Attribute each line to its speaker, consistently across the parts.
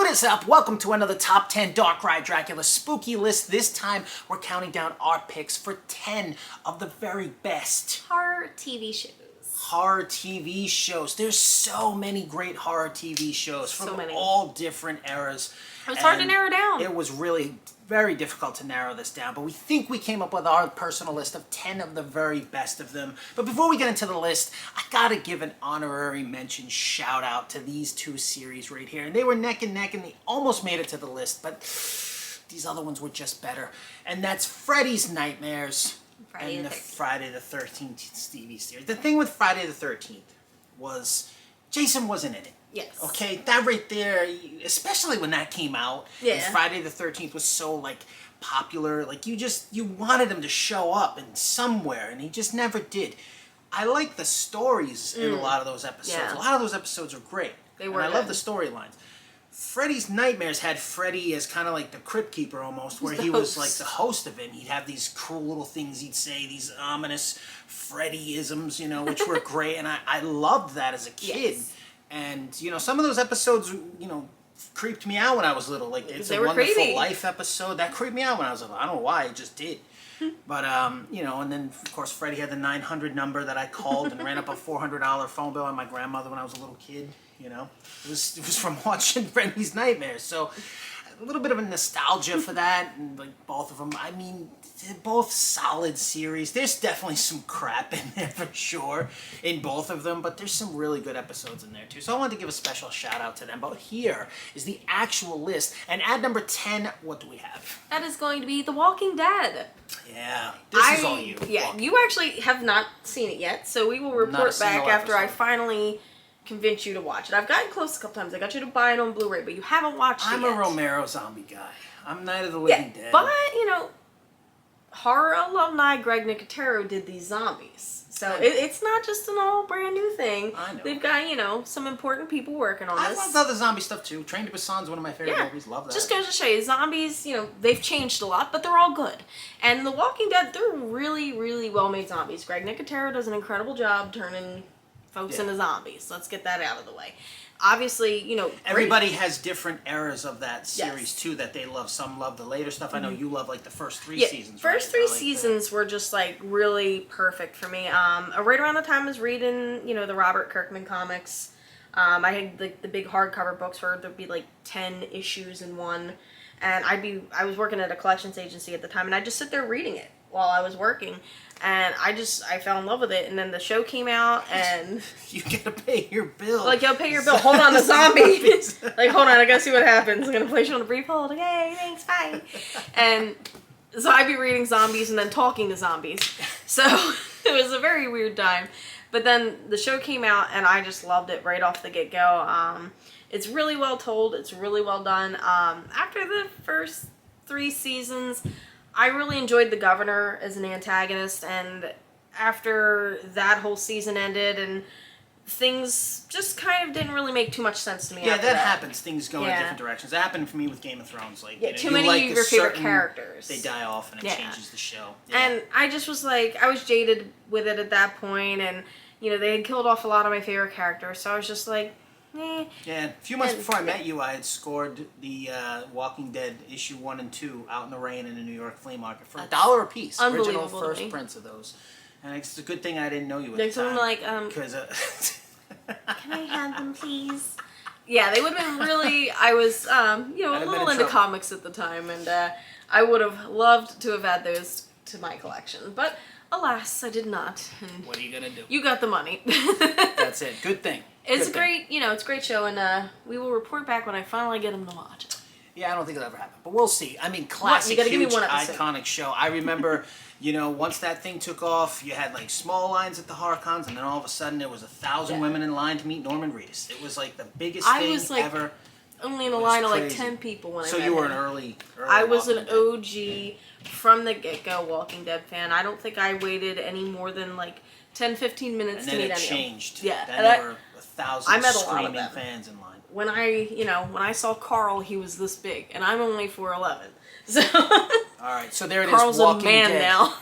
Speaker 1: What is up? Welcome to another Top 10 Dark Ride Dracula spooky list. This time, we're counting down our picks for 10 of the very best
Speaker 2: horror TV shows.
Speaker 1: Horror TV shows. There's so many great horror TV shows from all different eras.
Speaker 2: It was hard to narrow down.
Speaker 1: It was really very difficult to narrow this down, but we think we came up with our personal list of 10 of the very best of them. But before we get into the list, I gotta give an honorary mention shout out to these two series right here. And they were neck and neck and they almost made it to the list, but these other ones were just better. And that's Freddy's Nightmares and the Friday the 13th TV series. The thing with Friday the 13th was Jason wasn't in it.
Speaker 2: Yes.
Speaker 1: Okay, that right there, especially when that came out, and Friday the 13th was so, like, popular, like, you wanted him to show up in somewhere, and he just never did. I like the stories in a lot of those episodes. Yeah. A lot of those episodes are great.
Speaker 2: They were.
Speaker 1: And I love the storylines. Freddy's Nightmares had Freddy as kind of like the Crypt Keeper almost, where he was like the host of it. He'd have these cruel little things he'd say, these ominous Freddy-isms, you know, which were great, and I loved that as a kid. Yes. And, you know, some of those episodes, you know, creeped me out when I was little. Like, It's a Wonderful Life episode. That creeped me out when I was little. I don't know why, it just did. But, you know, and then, of course, Freddy had the 900 number that I called and ran up a $400 phone bill on my grandmother when I was a little kid, you know. It was from watching Freddy's Nightmares. So, a little bit of a nostalgia for that, and, like, both of them. I mean, they're both solid series. There's definitely some crap in there for sure in both of them, but there's some really good episodes in there too. So I wanted to give a special shout out to them. But here is the actual list. And at number 10, what do we have?
Speaker 2: That is going to be The Walking Dead.
Speaker 1: Yeah, this is all you.
Speaker 2: Yeah, you actually have not seen it yet, so we will report back after I finally convince you to watch it. I've gotten close a couple times. I got you to buy it on Blu-ray, but you haven't watched it yet.
Speaker 1: I'm a Romero zombie guy. I'm Night of the Living Dead.
Speaker 2: But, you know, horror alumni Greg Nicotero did these zombies. So it's not just an all brand new thing.
Speaker 1: I know.
Speaker 2: They've got, you know, some important people working on this.
Speaker 1: I love other zombie stuff too. Train to Busan's one of my favorite movies. Love that.
Speaker 2: Just goes to show you, zombies, you know, they've changed a lot, but they're all good. And The Walking Dead, they're really, really well-made zombies. Greg Nicotero does an incredible job turning folks into zombies. Let's get that out of the way. Obviously, you know,
Speaker 1: everybody has different eras of that series too that they love. Some love the later stuff. I know you love like the first three seasons.
Speaker 2: First three seasons were just like really perfect for me. Right around the time I was reading, you know, the Robert Kirkman comics. I had the big hardcover books where there'd be like 10 issues in one, and I was working at a collections agency at the time, and I'd just sit there reading it while I was working. And I fell in love with it, and then the show came out, and
Speaker 1: you gotta pay your bill.
Speaker 2: Like, you'll pay your bill. Hold on, the zombie. Like, hold on, I gotta see what happens. I'm gonna place you on a brief hold. Okay, thanks, bye. And so I'd be reading zombies and then talking to zombies. So it was a very weird time. But then the show came out, and I just loved it right off the get-go. It's really well told. It's really well done. After the first 3 seasons, I really enjoyed the governor as an antagonist, and after that whole season ended and things just kind of didn't really make too much sense to me.
Speaker 1: Yeah, that happens. Things go in different directions. That happened for me with Game of Thrones. Like, you know,
Speaker 2: too many of your favorite characters.
Speaker 1: They die off and it changes the show. Yeah.
Speaker 2: And I just was like, I was jaded with it at that point, and, you know, they had killed off a lot of my favorite characters, so I was just like, eh.
Speaker 1: Yeah, a few months before I met you, I had scored the Walking Dead issue 1 and 2 out in the rain in a New York flea market for $1 a piece. Original first prints of those. And it's a good thing I didn't know you at the time.
Speaker 2: Like, can I have them, please? Yeah, they would have been really, I was, you know, a little into comics at the time, and I would have loved to have had those to my collection. But, alas, I did not. And
Speaker 1: what are you gonna do?
Speaker 2: You got the money.
Speaker 1: That's it. Good thing.
Speaker 2: It's great, you know, it's a great show, and we will report back when I finally get them to watch it.
Speaker 1: Yeah, I don't think it'll ever happen, but we'll see. I mean, classic, huge, iconic show. I remember, you know, once that thing took off, you had like small lines at the horror cons, and then all of a sudden there was 1,000 women in line to meet Norman Reedus. It was like the biggest thing ever.
Speaker 2: Only in a line of like 10 people when I met him.
Speaker 1: So you were an early
Speaker 2: I was an OG from the get-go Walking Dead fan. I don't think I waited any more than like 10-15 minutes to meet anyone.
Speaker 1: And then it changed.
Speaker 2: Yeah.
Speaker 1: Then there were 1,000 screaming fans in line.
Speaker 2: When I saw Carl, he was this big, and I'm only 4'11". So
Speaker 1: all right, so there it is.
Speaker 2: Carl's
Speaker 1: Walking
Speaker 2: a man
Speaker 1: Dead.
Speaker 2: now.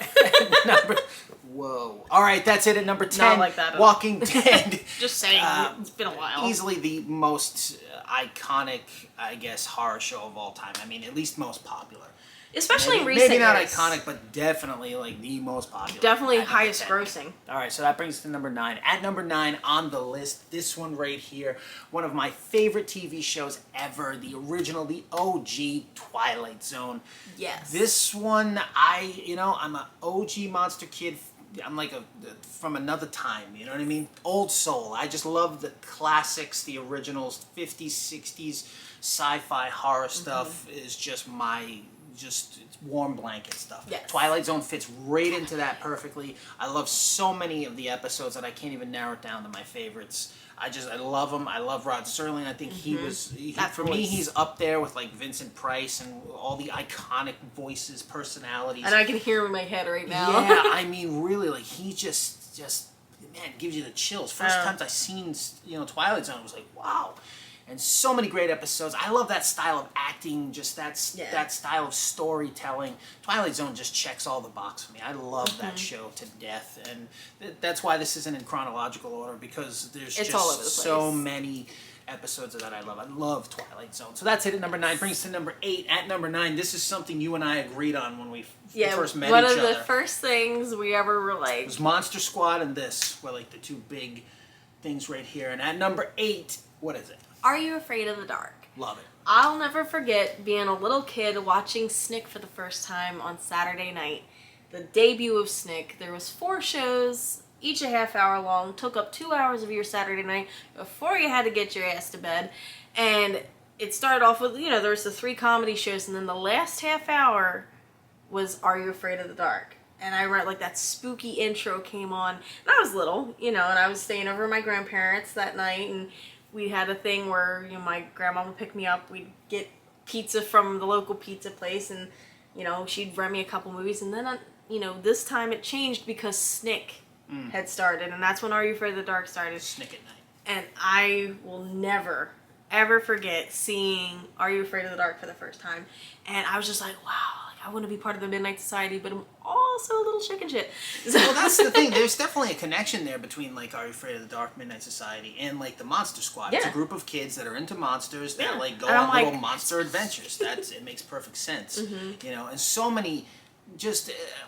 Speaker 1: Whoa. All right, that's it at number 10.
Speaker 2: Not like that at all.
Speaker 1: Walking Dead.
Speaker 2: Just saying, it's been a while.
Speaker 1: Easily the most iconic, I guess, horror show of all time. I mean, at least most popular.
Speaker 2: Especially in recent
Speaker 1: years. Maybe not
Speaker 2: years.
Speaker 1: iconic, but definitely like the most popular.
Speaker 2: Definitely highest grossing.
Speaker 1: All right, so that brings us to number 9. At number 9 on the list, this one right here, one of my favorite TV shows ever, the original, the OG Twilight Zone.
Speaker 2: Yes.
Speaker 1: This one, I'm an OG monster kid. I'm like from another time, you know what I mean? Old soul. I just love the classics, the originals, 50s, 60s sci-fi horror stuff is just it's warm blanket stuff.
Speaker 2: Yes.
Speaker 1: Twilight Zone fits right into that perfectly. I love so many of the episodes that I can't even narrow it down to my favorites. I love them. I love Rod Serling. I think for me, he's up there with like Vincent Price and all the iconic voices, personalities.
Speaker 2: And I can hear him in my head right now.
Speaker 1: Yeah, I mean, really, like he just man, gives you the chills. First times I seen Twilight Zone, it was like wow. And so many great episodes. I love that style of acting, just that style of storytelling. Twilight Zone just checks all the boxes for me. I love that show to death. And that's why this isn't in chronological order, because there's
Speaker 2: it's all over the
Speaker 1: so
Speaker 2: place.
Speaker 1: many episodes of that I love. I love Twilight Zone. So that's it at number 9. Brings us to number 8. At number 9, this is something you and I agreed on when we first met each other.
Speaker 2: One of the first things we ever were like...
Speaker 1: It was Monster Squad and this were like the two big things right here. And at number 8, what is it?
Speaker 2: Are You Afraid of the Dark?
Speaker 1: Love it.
Speaker 2: I'll never forget being a little kid watching Snick for the first time on Saturday night. The debut of Snick. There was 4 shows, each a half hour long. Took up 2 hours of your Saturday night before you had to get your ass to bed. And it started off with, there was the 3 comedy shows, and then the last half hour was Are You Afraid of the Dark? And I remember, like, that spooky intro came on. And I was little, and I was staying over at my grandparents' that night, and we had a thing where, my grandma would pick me up. We'd get pizza from the local pizza place, and, she'd rent me a couple movies. And then, this time it changed because Snick had started, and that's when Are You Afraid of the Dark started.
Speaker 1: Snick at night.
Speaker 2: And I will never, ever forget seeing Are You Afraid of the Dark for the first time. And I was just like, wow, I want to be part of the Midnight Society, but I'm also a little chicken shit.
Speaker 1: Well, that's the thing. There's definitely a connection there between, like, Are You Afraid of the Dark, Midnight Society, and, like, the Monster Squad.
Speaker 2: Yeah.
Speaker 1: It's a group of kids that are into monsters that, like, go
Speaker 2: And
Speaker 1: on
Speaker 2: I'm
Speaker 1: little
Speaker 2: like...
Speaker 1: monster adventures. It makes perfect sense. And so many,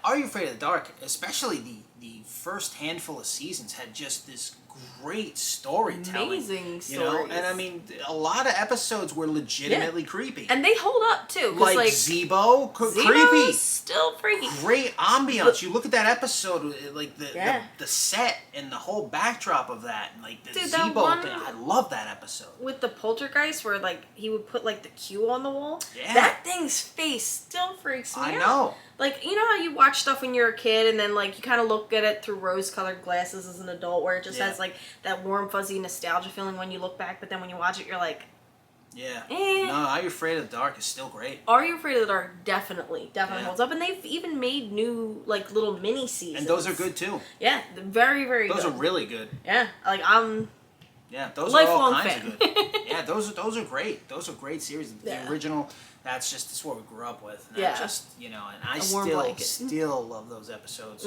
Speaker 1: Are You Afraid of the Dark, especially the first handful of seasons, had just this great storytelling.
Speaker 2: Amazing stories.
Speaker 1: And I mean, a lot of episodes were legitimately creepy.
Speaker 2: And they hold up too.
Speaker 1: Like Zebo, creepy.
Speaker 2: Still freaky.
Speaker 1: Great ambiance. You look at that episode, like the set and the whole backdrop of that, and like the Zebo thing. I love that episode.
Speaker 2: With the poltergeist, where like he would put like the Q on the wall.
Speaker 1: Yeah.
Speaker 2: That thing's face still freaks me out.
Speaker 1: I know.
Speaker 2: Like, how you watch stuff when you're a kid and then, like, you kind of look at it through rose-colored glasses as an adult, where it just has, like, that warm, fuzzy nostalgia feeling when you look back, but then when you watch it, you're like...
Speaker 1: Yeah.
Speaker 2: Eh.
Speaker 1: No, Are You Afraid of the Dark is still great.
Speaker 2: Are You Afraid of the Dark definitely holds up. And they've even made new, like, little mini-seasons.
Speaker 1: And those are good, too.
Speaker 2: Yeah, very, very good.
Speaker 1: Those are really good.
Speaker 2: Yeah, like, I'm...
Speaker 1: Yeah, those are all kinds
Speaker 2: fan.
Speaker 1: of good. Yeah, those are great. Those are great series. The original, that's what we grew up with. And that just, and I still love those episodes.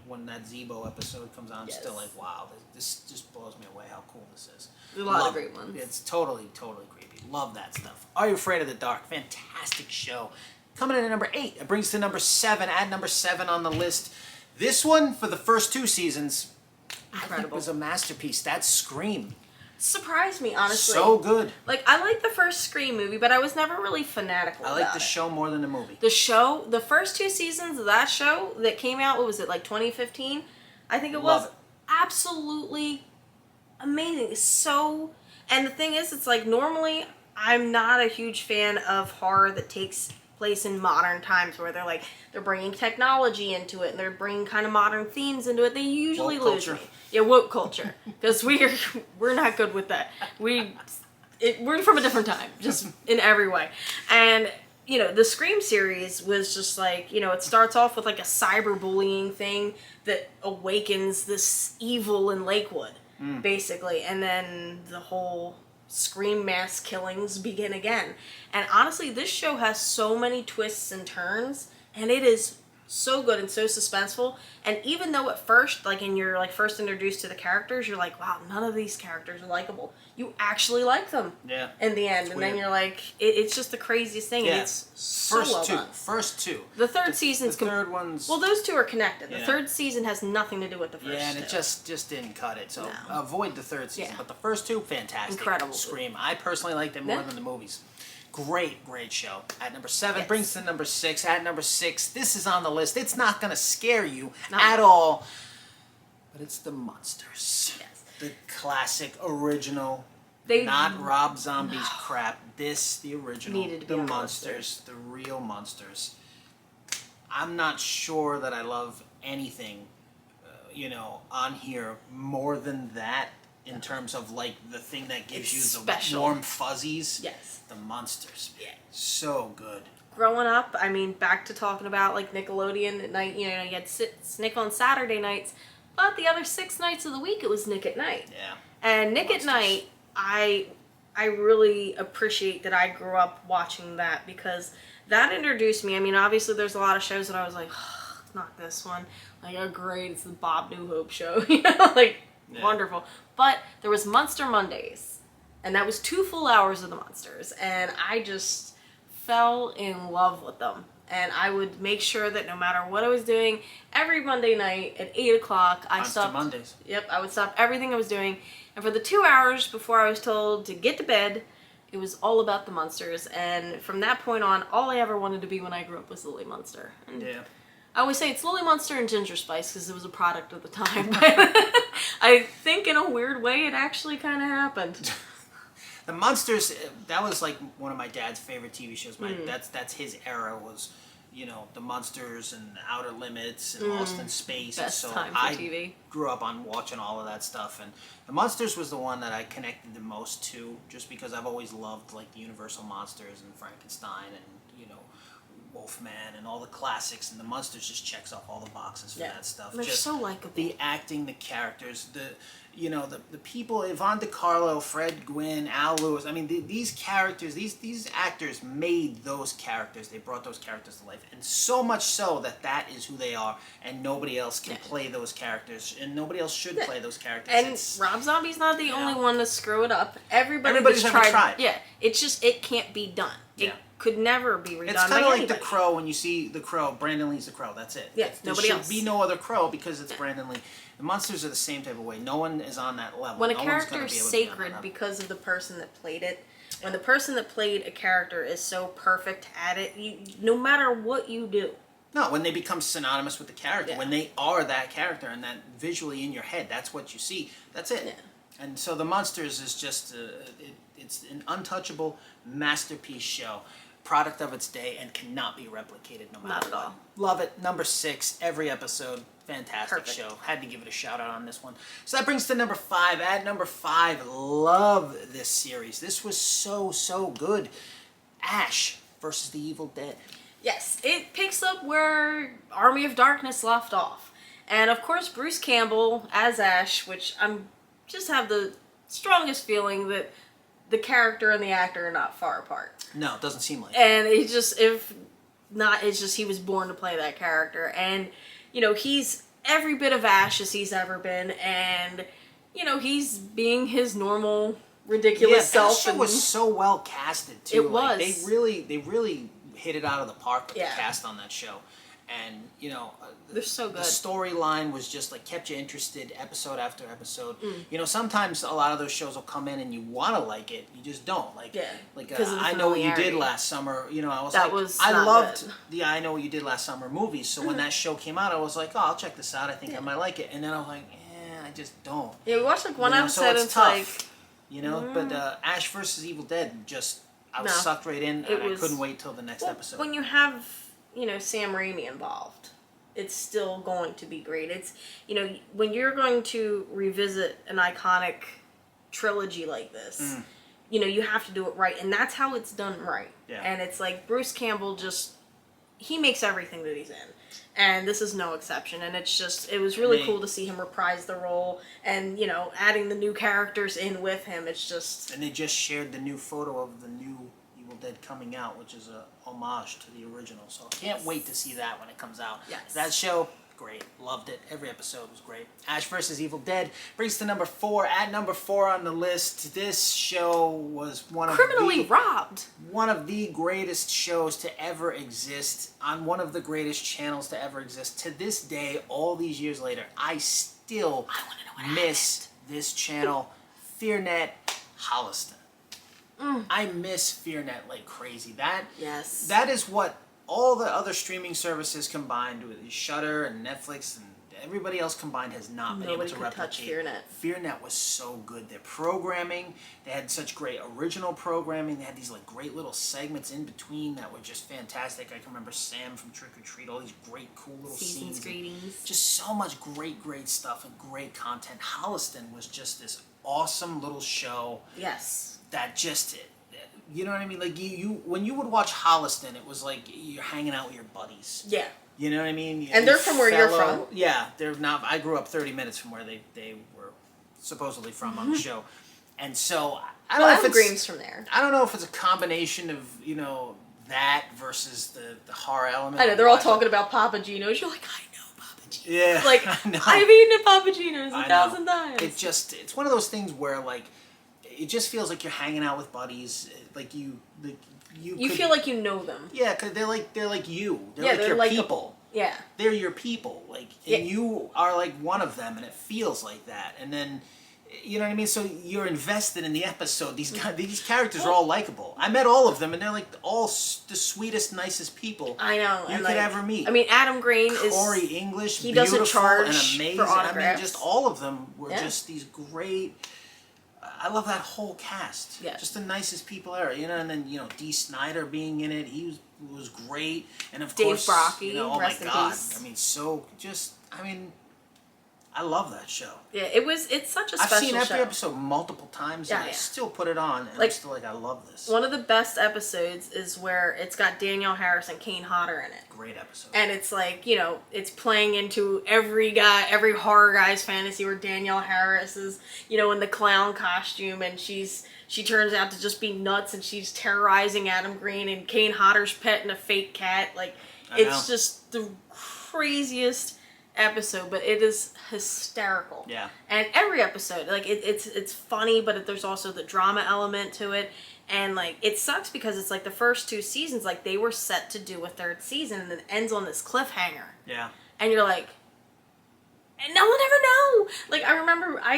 Speaker 1: When that Zebo episode comes on, I'm still like, wow, this just blows me away how cool this is.
Speaker 2: A lot of great ones.
Speaker 1: It's totally creepy. Love that stuff. Are You Afraid of the Dark? Fantastic show. Coming in at number 8. It brings to number 7. At number 7 on the list. This one, for the first 2 seasons, I think was a masterpiece. That Scream.
Speaker 2: Surprised me, honestly.
Speaker 1: So good.
Speaker 2: Like, I like the first Scream movie, but I was never really fanatical about it.
Speaker 1: I like the show more than the movie.
Speaker 2: The first 2 seasons of that show that came out, what was it, like 2015? I think it was. Absolutely amazing. And the thing is, it's like, normally, I'm not a huge fan of horror that takes place in modern times, where they're bringing technology into it and they're bringing kind of modern themes into it. They usually lose me. Yeah, woke culture, because we're not good with that. We're from a different time, just in every way. And the Scream series was just like, it starts off with like a cyberbullying thing that awakens this evil in Lakewood, basically, and then the whole Scream mass killings begin again. And honestly, this show has so many twists and turns, and it is so good and so suspenseful. And even though at first, like, and you're like first introduced to the characters, you're like, wow, none of these characters are likable. You actually like them.
Speaker 1: Yeah.
Speaker 2: In the end, and
Speaker 1: weird.
Speaker 2: then you're like, it's just the craziest thing. And it's so well done.
Speaker 1: First two.
Speaker 2: The third season's
Speaker 1: the third one's.
Speaker 2: Well, those two are connected. The
Speaker 1: Yeah.
Speaker 2: third season has nothing to do with the first.
Speaker 1: Yeah, and it
Speaker 2: two.
Speaker 1: just didn't cut it. So
Speaker 2: No.
Speaker 1: avoid the third season.
Speaker 2: Yeah.
Speaker 1: But the first two, fantastic.
Speaker 2: Incredible.
Speaker 1: Scream. I personally liked it more
Speaker 2: Yeah.
Speaker 1: than the movies. Great show. At number 7
Speaker 2: Yes.
Speaker 1: brings to number 6. At number 6, this is on the list. It's not going to scare you
Speaker 2: Not
Speaker 1: at all. But it's The Monsters.
Speaker 2: Yes.
Speaker 1: The classic, original,
Speaker 2: They
Speaker 1: not Rob Zombie's crap. The original.
Speaker 2: Needed to be
Speaker 1: The
Speaker 2: on the
Speaker 1: Monsters. The real Monsters. I'm not sure that I love anything, on here more than that. In terms of, like, the thing that gives
Speaker 2: It's
Speaker 1: you the
Speaker 2: special.
Speaker 1: warm fuzzies.
Speaker 2: Yes.
Speaker 1: The Monsters.
Speaker 2: Yeah.
Speaker 1: So good.
Speaker 2: Growing up, I mean, back to talking about like Nickelodeon at night. You had Nick on Saturday nights, but the other 6 nights of the week it was Nick at Night.
Speaker 1: Yeah.
Speaker 2: And Nick
Speaker 1: Monsters.
Speaker 2: at Night, I really appreciate that I grew up watching that because that introduced me. I mean, obviously there's a lot of shows that I was like, oh, not this one. Like, oh great, it's the Bob Newhope show. Like
Speaker 1: Yeah.
Speaker 2: wonderful. But there was Monster Mondays, and that was 2 full hours of the Monsters, and I just fell in love with them. And I would make sure that no matter what I was doing, every Monday night at 8 o'clock, I
Speaker 1: Monster
Speaker 2: stopped.
Speaker 1: Mondays.
Speaker 2: Yep, I would stop everything I was doing. And for the 2 hours before I was told to get to bed, it was all about the Monsters. And from that point on, all I ever wanted to be when I grew up was Lily Munster. And
Speaker 1: Yeah.
Speaker 2: I always say it's Lily Munster and Ginger Spice because it was a product of the time. But I think in a weird way it actually kind of happened.
Speaker 1: The Monsters, that was like one of my dad's favorite TV shows.
Speaker 2: Mm.
Speaker 1: That's his era was, The Monsters and Outer Limits and Lost in Space.
Speaker 2: Best
Speaker 1: and so
Speaker 2: time for
Speaker 1: I
Speaker 2: TV.
Speaker 1: grew up on watching all of that stuff. And The Monsters was the one that I connected the most to just because I've always loved like the Universal Monsters and Frankenstein and, Wolfman and all the classics, and The Monsters just checks off all the boxes for that stuff.
Speaker 2: They're
Speaker 1: just
Speaker 2: so likable.
Speaker 1: the acting, the characters, the people, Yvonne DiCarlo, Fred Gwynn, Al Lewis. I mean, these characters, these actors made those characters. They brought those characters to life, and so much so that is who they are, and nobody else can play those characters, and nobody else should play those characters.
Speaker 2: And Rob Zombie's not the only one to screw it up. Everybody's
Speaker 1: ever tried.
Speaker 2: Yeah, it's just it can't be done.
Speaker 1: Yeah.
Speaker 2: It could never be redone.
Speaker 1: It's kind
Speaker 2: by
Speaker 1: of like
Speaker 2: anybody.
Speaker 1: The Crow. When you see The Crow, Brandon Lee's The Crow. That's it.
Speaker 2: Yeah,
Speaker 1: there
Speaker 2: nobody
Speaker 1: should
Speaker 2: else.
Speaker 1: be no other Crow because it's Brandon Lee. The Monsters are the same type of way. No one is on that level.
Speaker 2: When a
Speaker 1: No one's
Speaker 2: character
Speaker 1: gonna
Speaker 2: is
Speaker 1: be able to be on that
Speaker 2: sacred
Speaker 1: level.
Speaker 2: because of the person that played it, when the person that played a character is so perfect at it, no matter what you do.
Speaker 1: No, when they become synonymous with the character,
Speaker 2: Yeah.
Speaker 1: when they are that character and that visually in your head, that's what you see. That's it.
Speaker 2: Yeah.
Speaker 1: And so The Monsters is just, it's an untouchable masterpiece show. Product of its day and cannot be replicated no matter
Speaker 2: Not at
Speaker 1: what.
Speaker 2: all.
Speaker 1: Love it. Number 6, every episode. Fantastic
Speaker 2: Perfect.
Speaker 1: show. Had to give it a shout out on this one. So that brings to number 5. At number 5, love this series. This was so good. Ash versus the Evil Dead.
Speaker 2: Yes, it picks up where Army of Darkness left off. And of course, Bruce Campbell as Ash, which I'm just have the strongest feeling that the character and the actor are not far apart.
Speaker 1: No, it doesn't seem like it.
Speaker 2: And it's just, if not, it's just he was born to play that character. And, he's every bit of Ash as he's ever been. And, he's being his normal, ridiculous self.
Speaker 1: That show was so well casted, too.
Speaker 2: It
Speaker 1: Like,
Speaker 2: was.
Speaker 1: they really hit it out of the park with
Speaker 2: Yeah.
Speaker 1: the cast on that show. And,
Speaker 2: They're so good.
Speaker 1: the storyline was just like kept you interested episode after episode.
Speaker 2: Mm.
Speaker 1: Sometimes a lot of those shows will come in and you want to like it, you just don't. Like,
Speaker 2: Yeah,
Speaker 1: like
Speaker 2: 'cause of the
Speaker 1: I Know What You Did
Speaker 2: familiarity.
Speaker 1: Last Summer. I was
Speaker 2: That
Speaker 1: like,
Speaker 2: was
Speaker 1: I
Speaker 2: not
Speaker 1: loved
Speaker 2: good.
Speaker 1: the I Know What You Did Last Summer movies. So when that show came out, I was like, oh, I'll check this out. I think I might like it. And then I was like, I just don't.
Speaker 2: Yeah, we watched like one
Speaker 1: So
Speaker 2: episode and
Speaker 1: it's
Speaker 2: it's
Speaker 1: tough.
Speaker 2: like,
Speaker 1: But Ash versus Evil Dead, I was
Speaker 2: No.
Speaker 1: sucked right in,
Speaker 2: It
Speaker 1: and I
Speaker 2: was-
Speaker 1: couldn't wait till the next
Speaker 2: well,
Speaker 1: episode.
Speaker 2: when you have, Sam Raimi involved, it's still going to be great. It's, when you're going to revisit an iconic trilogy like this, you have to do it right. And that's how it's done right.
Speaker 1: Yeah.
Speaker 2: And it's like Bruce Campbell he makes everything that he's in. And this is no exception. And it's just, it was really cool to see him reprise the role and, adding the new characters in with him. It's just...
Speaker 1: And they just shared the new photo of the new Evil Dead coming out, which is a homage to the original. So I can't wait to see that when it comes out.
Speaker 2: Yes.
Speaker 1: That show, great. Loved it. Every episode was great. Ash vs. Evil Dead brings to number 4. At number 4 on the list, this show was
Speaker 2: criminally robbed.
Speaker 1: One of the greatest shows to ever exist on one of the greatest channels to ever exist. To this day, all these years later, I still miss this channel. FearNet, Holliston. I miss FearNet like crazy. That is what all the other streaming services combined with Shudder and Netflix and everybody else combined has not been able to replicate.
Speaker 2: FearNet.
Speaker 1: FearNet was so good. Their programming, they had such great original programming. They had these like great little segments in between that were just fantastic. I can remember Sam from Trick or Treat, all these great, cool little
Speaker 2: Seasons
Speaker 1: scenes.
Speaker 2: greetings.
Speaker 1: Just so much great stuff and great content. Holliston was just this awesome little show.
Speaker 2: Yes.
Speaker 1: That just, you know what I mean? Like you when you would watch Holliston, it was like you're hanging out with your buddies.
Speaker 2: Yeah.
Speaker 1: You know what I mean?
Speaker 2: And they're from where you're from?
Speaker 1: Yeah, they're not. I grew up 30 minutes from where they were supposedly from on the show. And so, I don't know if it's...
Speaker 2: Green's from there.
Speaker 1: I don't know if it's a combination of, that versus the horror element.
Speaker 2: I know, they're all talking about Papa Gino's. You're like, I know Papa Gino's.
Speaker 1: Yeah,
Speaker 2: like, I've eaten at Papa Gino's 1,000 times.
Speaker 1: It's one of those things where, like, it just feels like you're hanging out with buddies. Like, you
Speaker 2: feel like you know them.
Speaker 1: Yeah, because they're like you. They're
Speaker 2: like
Speaker 1: your people.
Speaker 2: Yeah.
Speaker 1: They're your people. Like, and you are like one of them, and it feels like that. And then, you know what I mean? So you're invested in the episode. These characters are all likable. I met all of them, and they're like all the sweetest, nicest people
Speaker 2: I know
Speaker 1: you could ever meet.
Speaker 2: I mean, Adam Green
Speaker 1: Corey English,
Speaker 2: he
Speaker 1: beautiful
Speaker 2: doesn't charge
Speaker 1: and amazing.
Speaker 2: for autographs.
Speaker 1: I mean, just all of them were just these great. I love that whole cast.
Speaker 2: Yeah.
Speaker 1: Just the nicest people ever. And then Dee Snider being in it, he was great, and of
Speaker 2: Dave
Speaker 1: course,
Speaker 2: Brockie,
Speaker 1: oh
Speaker 2: rest
Speaker 1: my
Speaker 2: in
Speaker 1: God,
Speaker 2: peace.
Speaker 1: I mean, I love that show.
Speaker 2: Yeah, it's such a special show.
Speaker 1: I've seen every episode multiple times, and I still put it on, and I'm still like, I love this.
Speaker 2: One of the best episodes is where it's got Danielle Harris and Kane Hodder in it.
Speaker 1: Great episode.
Speaker 2: And it's like, it's playing into every horror guy's fantasy where Danielle Harris is, in the clown costume, and she turns out to just be nuts, and she's terrorizing Adam Green, and Kane Hodder's petting a fake cat. Like, it's just the craziest episode, but it is hysterical.
Speaker 1: Yeah.
Speaker 2: And every episode, like, it's funny, but there's also the drama element to it. And, like, it sucks because it's, like, the first 2 seasons, like, they were set to do a 3rd season, and it ends on this cliffhanger.
Speaker 1: Yeah.
Speaker 2: And you're like, and no one ever know! Like, I remember I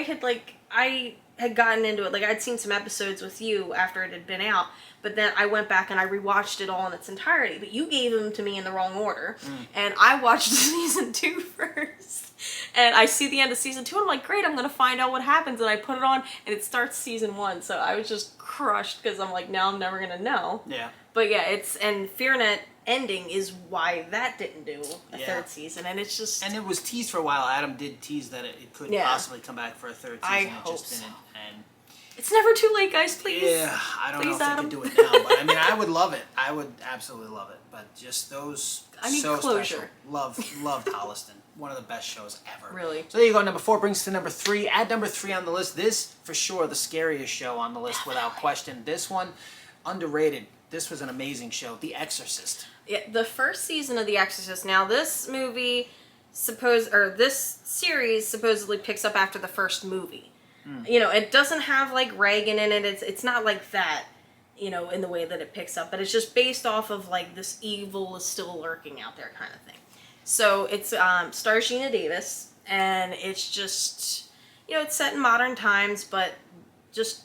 Speaker 2: had gotten into it, like, I'd seen some episodes with you after it had been out, but then I went back and I rewatched it all in its entirety, but you gave them to me in the wrong order, and I watched season 2 first. And I see the end of season 2, and I'm like, great, I'm going to find out what happens. And I put it on, and it starts season 1. So I was just crushed, because I'm like, now I'm never going to know.
Speaker 1: Yeah.
Speaker 2: But yeah, and FearNet ending is why that didn't do a 3rd season. And it's just...
Speaker 1: And it was teased for a while. Adam did tease that it could possibly come back for a 3rd season.
Speaker 2: I
Speaker 1: it
Speaker 2: hope
Speaker 1: just didn't.
Speaker 2: so.
Speaker 1: And
Speaker 2: it's never too late, guys, please.
Speaker 1: Yeah, I don't
Speaker 2: please,
Speaker 1: know if
Speaker 2: Adam.
Speaker 1: they could do it now, but I mean, I would love it. I would absolutely love it. But just those,
Speaker 2: I need
Speaker 1: so
Speaker 2: closure.
Speaker 1: special. Loved Holliston. One of the best shows ever.
Speaker 2: Really.
Speaker 1: So there you go. Number 4 brings us to number 3. At number 3 on the list, this for sure the scariest show on the list without question. This one, underrated. This was an amazing show. The Exorcist.
Speaker 2: Yeah, the first season of The Exorcist. Now, this movie, this series supposedly picks up after the first movie. It doesn't have, like, Reagan in it. It's not like that, in the way that it picks up. But it's just based off of, like, this evil is still lurking out there kind of thing. So it's stars Gina Davis, and it's just, it's set in modern times, but just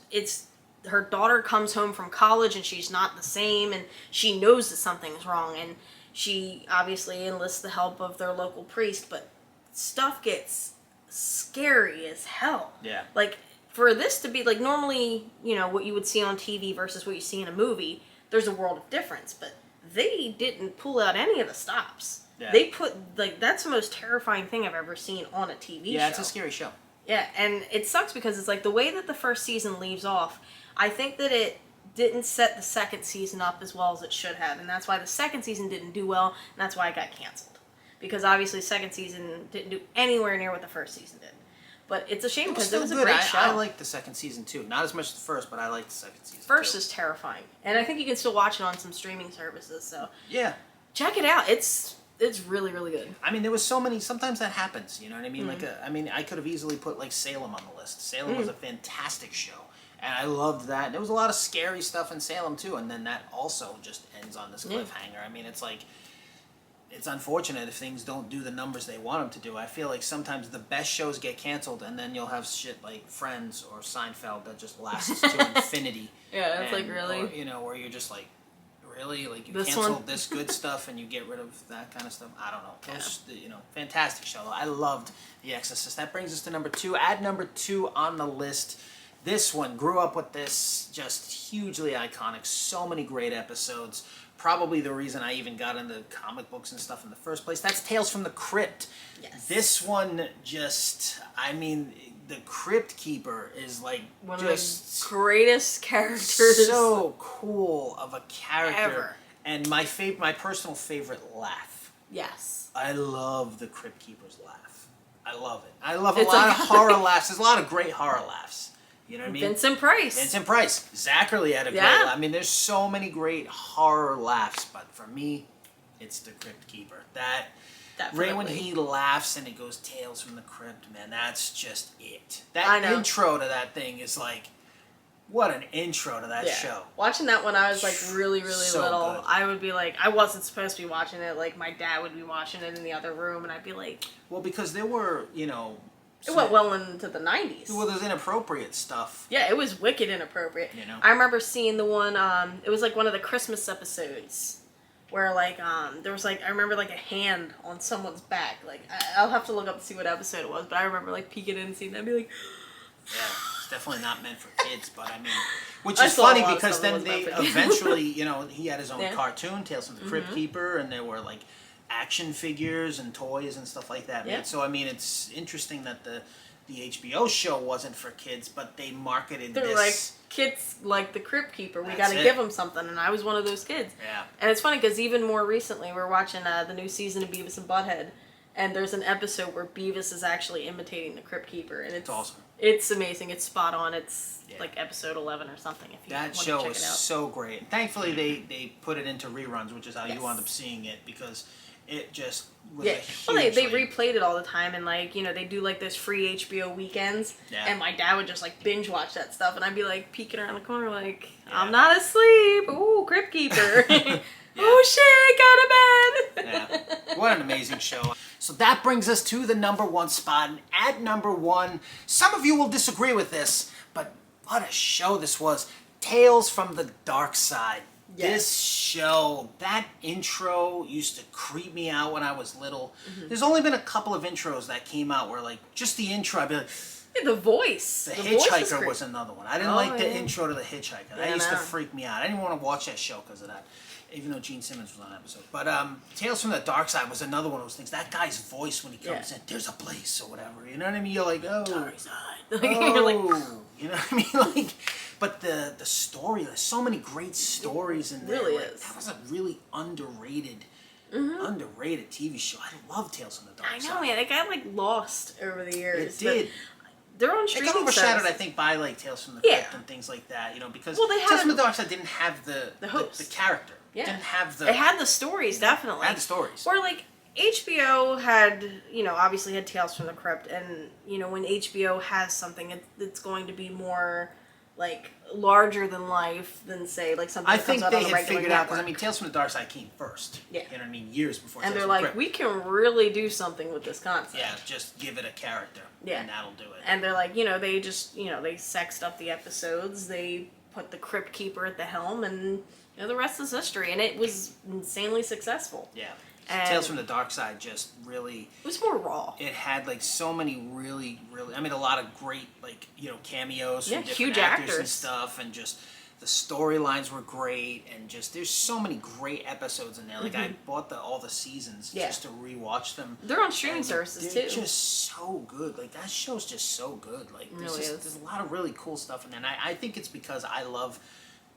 Speaker 2: her daughter comes home from college, and she's not the same, and she knows that something's wrong, and she obviously enlists the help of their local priest, but stuff gets scary as hell.
Speaker 1: Yeah.
Speaker 2: Like, for this to be, like, normally, what you would see on TV versus what you see in a movie, there's a world of difference, but they didn't pull out any of the stops. Yeah. They put, like, that's the most terrifying thing I've ever seen on a TV show.
Speaker 1: Yeah, it's a scary show.
Speaker 2: Yeah, and it sucks because it's like the way that the first season leaves off, I think that it didn't set the second season up as well as it should have, and that's why the second season didn't do well, and that's why it got canceled. Because obviously second season didn't do anywhere near what the first season did. But it's a shame because it
Speaker 1: still
Speaker 2: was a
Speaker 1: good.
Speaker 2: great show.
Speaker 1: I like the second season too. Not as much as the first, but I like the second season.
Speaker 2: First
Speaker 1: too.
Speaker 2: is terrifying, and I think you can still watch it on some streaming services. So
Speaker 1: yeah,
Speaker 2: check it out. It's really really good.
Speaker 1: I mean, there was so many. Sometimes that happens. You know what I mean? I mean, I could have easily put like Salem on the list. Salem was a fantastic show, and I loved that. There was a lot of scary stuff in Salem too, and then that also just ends on this cliffhanger. I mean, it's like. It's unfortunate if things don't do the numbers they want them to do. I feel like sometimes the best shows get canceled, and then you'll have shit like Friends or Seinfeld that just lasts to infinity.
Speaker 2: Yeah, it's like really,
Speaker 1: or, where you're just like, really, like you
Speaker 2: This
Speaker 1: cancel
Speaker 2: one?
Speaker 1: this good stuff and you get rid of that kind of stuff. I don't know. Those, fantastic show. I loved The Exorcist. That brings us to number 2. At number 2 on the list. This one, grew up with this, just hugely iconic. So many great episodes. Probably the reason I even got into comic books and stuff in the first place. That's Tales from the Crypt.
Speaker 2: Yes.
Speaker 1: This one just, I mean, the Crypt Keeper is like
Speaker 2: one
Speaker 1: just
Speaker 2: of the greatest characters.
Speaker 1: so cool of a character.
Speaker 2: Ever.
Speaker 1: And my personal favorite laugh.
Speaker 2: Yes.
Speaker 1: I love the Crypt Keeper's laugh. I love it. I love a
Speaker 2: It's
Speaker 1: lot
Speaker 2: like-
Speaker 1: of horror laughs. There's a lot of great horror laughs. You know what I mean?
Speaker 2: Vincent Price.
Speaker 1: Vincent Price. Zachary had a great laugh. I mean, there's so many great horror laughs, but for me, it's the Crypt Keeper. That right when he laughs and it goes Tales from the Crypt, man, that's just it. That intro to that thing is like, what an intro to that show.
Speaker 2: Watching that when I was like really, really
Speaker 1: So
Speaker 2: little,
Speaker 1: good.
Speaker 2: I would be like, I wasn't supposed to be watching it. Like my dad would be watching it in the other room, and I'd be like,
Speaker 1: well, because there were,
Speaker 2: it went well into the 90s.
Speaker 1: Well, there's inappropriate stuff.
Speaker 2: Yeah, it was wicked inappropriate.
Speaker 1: You know?
Speaker 2: I remember seeing the one, it was like one of the Christmas episodes where like, there was like, I remember like a hand on someone's back. Like, I'll have to look up to see what episode it was, but I remember like peeking in and seeing that and be like,
Speaker 1: yeah, it's definitely not meant for kids, but I mean, which
Speaker 2: I
Speaker 1: is
Speaker 2: saw a
Speaker 1: funny
Speaker 2: lot of
Speaker 1: because
Speaker 2: stuff that
Speaker 1: then
Speaker 2: was
Speaker 1: they
Speaker 2: meant for kids.
Speaker 1: eventually, he had his own
Speaker 2: Yeah.
Speaker 1: cartoon, Tales from the Crypt Keeper, and there were like action figures and toys and stuff like that.
Speaker 2: Yeah.
Speaker 1: So I mean, it's interesting that the HBO show wasn't for kids, but they marketed
Speaker 2: they're
Speaker 1: this.
Speaker 2: like, kids like the Crypt Keeper, we
Speaker 1: That's
Speaker 2: gotta
Speaker 1: it.
Speaker 2: give them something, and I was one of those kids.
Speaker 1: Yeah.
Speaker 2: And it's funny because even more recently, we're watching the new season of Beavis and Butthead, and there's an episode where Beavis is actually imitating the Crypt Keeper, and it's
Speaker 1: awesome.
Speaker 2: It's amazing. It's spot on. It's like episode 11 or something. If you
Speaker 1: That
Speaker 2: want to
Speaker 1: show
Speaker 2: check
Speaker 1: is
Speaker 2: it out.
Speaker 1: so great. And thankfully, they put it into reruns, which is how you
Speaker 2: Yes.
Speaker 1: wound up seeing it, because it just was
Speaker 2: Yeah,
Speaker 1: a huge.
Speaker 2: well, they
Speaker 1: like-
Speaker 2: replayed it all the time, and like they do like those free HBO weekends,
Speaker 1: Yeah.
Speaker 2: and my dad would just like binge watch that stuff, and I'd be like peeking around the corner like I'm not asleep. Ooh, Crypt Keeper. Oh shit, go to bed.
Speaker 1: Yeah. What an amazing show. So that brings us to the number 1 spot. And at number 1, some of you will disagree with this, but what a show this was. Tales from the Dark Side.
Speaker 2: Yes.
Speaker 1: This show, that intro used to creep me out when I was little. There's only been a couple of intros that came out where like, just the intro, I'd be like,
Speaker 2: Yeah, the voice.
Speaker 1: The
Speaker 2: voice
Speaker 1: Hitchhiker
Speaker 2: creepy.
Speaker 1: was another one. I didn't
Speaker 2: Oh,
Speaker 1: like the
Speaker 2: yeah.
Speaker 1: intro to The Hitchhiker. That
Speaker 2: Yeah,
Speaker 1: used to
Speaker 2: no.
Speaker 1: freak me out. I didn't want to watch that show because of that, even though Gene Simmons was on that episode. But Tales from the Dark Side was another one of those things. That guy's voice when he comes in, there's a place or whatever. You know what I mean? You're like, oh,
Speaker 2: Dark Side.
Speaker 1: oh,
Speaker 2: You're like,
Speaker 1: you know what I mean? Like, but the story, there's so many great stories in there.
Speaker 2: really
Speaker 1: Like,
Speaker 2: is.
Speaker 1: that was a really underrated TV show. I love Tales from the Dark
Speaker 2: I
Speaker 1: Side.
Speaker 2: know, man. It got like lost over the years.
Speaker 1: It did.
Speaker 2: They're on
Speaker 1: It
Speaker 2: streaming
Speaker 1: got overshadowed,
Speaker 2: services.
Speaker 1: I think, by like Tales from the Crypt
Speaker 2: Yeah.
Speaker 1: and things like that, because
Speaker 2: Well, they
Speaker 1: Tales
Speaker 2: had
Speaker 1: from the Dark Side didn't have the
Speaker 2: host.
Speaker 1: the character.
Speaker 2: Yeah.
Speaker 1: Didn't have the.
Speaker 2: It had the stories, definitely.
Speaker 1: It had the stories.
Speaker 2: Or like HBO had, obviously had Tales from the Crypt, and when HBO has something, it's going to be more like larger than life than say like something.
Speaker 1: I
Speaker 2: that comes
Speaker 1: think
Speaker 2: out
Speaker 1: they
Speaker 2: on a
Speaker 1: had
Speaker 2: regular
Speaker 1: figured out because
Speaker 2: network.
Speaker 1: Tales from the Dark Side came first.
Speaker 2: Yeah.
Speaker 1: You know what I mean? Years before.
Speaker 2: And
Speaker 1: Tales
Speaker 2: they're
Speaker 1: from the
Speaker 2: like,
Speaker 1: Crypt.
Speaker 2: we can really do something with this concept.
Speaker 1: Yeah, just give it a character.
Speaker 2: Yeah.
Speaker 1: And that'll do it.
Speaker 2: And they're like, they just, they sexed up the episodes. They put the Crypt Keeper at the helm, and the rest is history. And it was insanely successful.
Speaker 1: Yeah.
Speaker 2: And
Speaker 1: Tales from the Dark Side just really.
Speaker 2: It was more raw.
Speaker 1: It had like so many really, really. I mean, a lot of great like cameos from different
Speaker 2: huge
Speaker 1: actors and
Speaker 2: actors.
Speaker 1: stuff, and just the storylines were great, and just there's so many great episodes in there. Like I bought all the seasons just to rewatch them.
Speaker 2: They're on streaming
Speaker 1: And
Speaker 2: services
Speaker 1: they're
Speaker 2: too.
Speaker 1: just so good. Like that show's just so good. Like there's,
Speaker 2: really
Speaker 1: there's a lot of really cool stuff in there. And I think it's because I love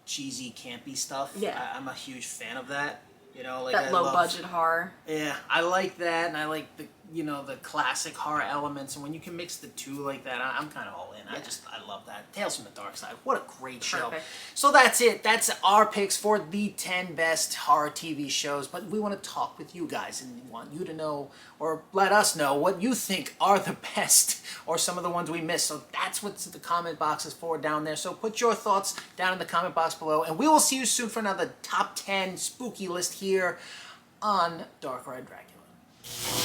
Speaker 1: cheesy, campy stuff.
Speaker 2: Yeah.
Speaker 1: I'm a huge fan of that. You know, like
Speaker 2: that
Speaker 1: I
Speaker 2: low
Speaker 1: love,
Speaker 2: budget horror.
Speaker 1: Yeah, I like that, and I like the the classic horror elements. And when you can mix the two like that, I'm kind of all in.
Speaker 2: Yeah.
Speaker 1: I love that. Tales from the Dark Side. What a great show.
Speaker 2: Perfect.
Speaker 1: So that's it. That's our picks for the 10 best horror TV shows. But we want to talk with you guys and want you to know or let us know what you think are the best or some of the ones we missed. So that's what the comment box is for down there. So put your thoughts down in the comment box below, and we will see you soon for another top 10 spooky list here on Dark Ride Dracula.